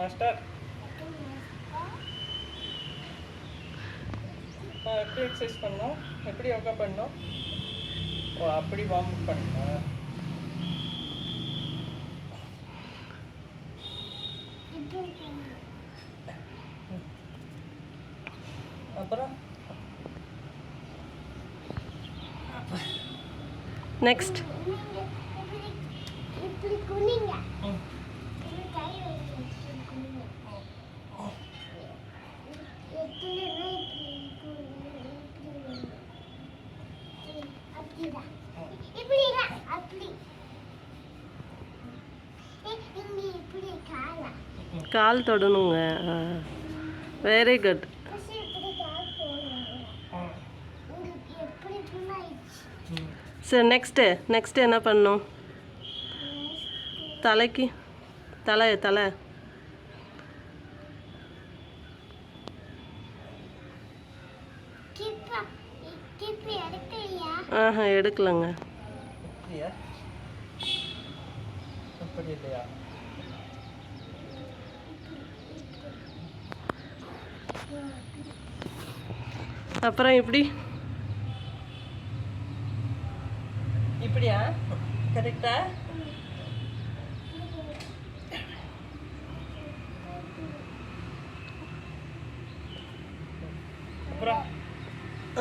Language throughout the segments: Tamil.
மாஸ்டர் எப்படி எக்ஸசைஸ் பண்ணோம், எப்படி யோகா பண்ணோம்? ஓ அப்படி வார்ம் அப் பண்ணுங்க. அப்புறம் நெக்ஸ்ட் கால் தொடணுங்க. Very good. சரி நெக்ஸ்ட்டு என்ன பண்ணணும்? தலைக்கு தலை எடுக்கலங்க. அப்புறம் இப்படியா? கரெக்டா?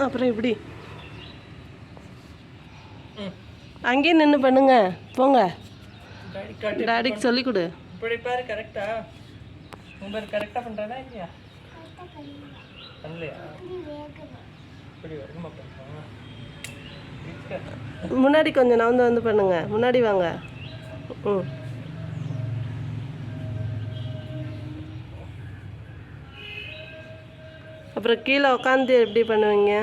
அப்புறம் இப்படி அங்கேயே நின்று பண்ணுங்க. போங்க, டாடிக்கு சொல்லி கொடு. இப்படி பாரு. கரெக்டா? உங்க கரெக்டாக பண்ணுறேன்னா இல்லையா? பண்ணலையா? இப்படி வருமா பண்ணுறோம்? முன்னாடி கொஞ்சம் வந்து பண்ணுங்க. முன்னாடி வாங்க. அப்புறம் கீழே உட்காந்து எப்படி பண்ணுவீங்க?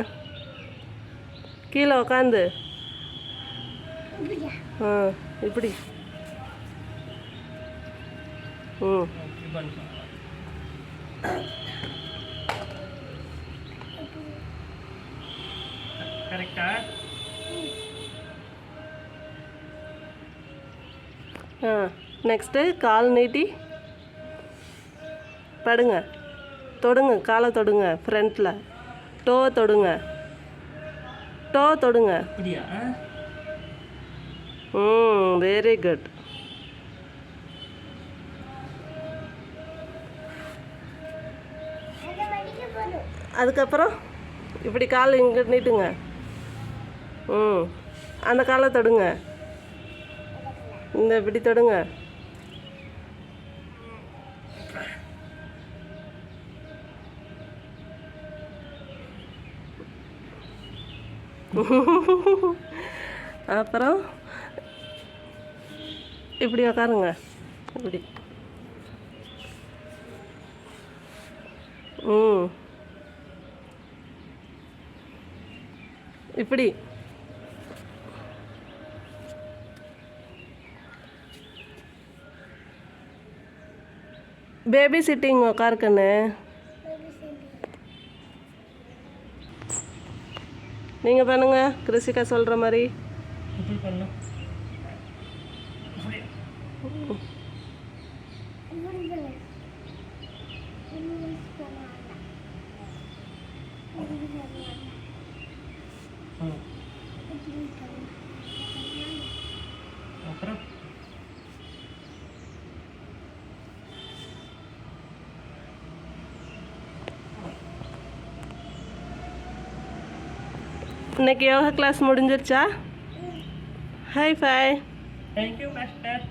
கீழே உட்காந்து இப்படி கரெக்டா? நெக்ஸ்ட்டு கால் நீட்டி படுங்க. தொடுங்க, காலை தொடுங்க. ஃப்ரண்ட்டில் டோ தொடுங்க. Very good. அதுக்கப்புறம் இப்படி கால் இங்கே நீட்டுங்க. அந்த காலை தொடுங்க. இந்த இப்படி தொடுங்க. அப்புறம் இப்படி உக்காருங்க. இப்படி இப்படி பேபி சிட்டிங் உக்காருக்கண்ணு. நீங்கள் பண்ணுங்க கிருஷிகா சொல்கிற மாதிரி. அப்புறம் இன்னைக்கு யோகா கிளாஸ் முடிஞ்சிருச்சா? High five. Thank you master.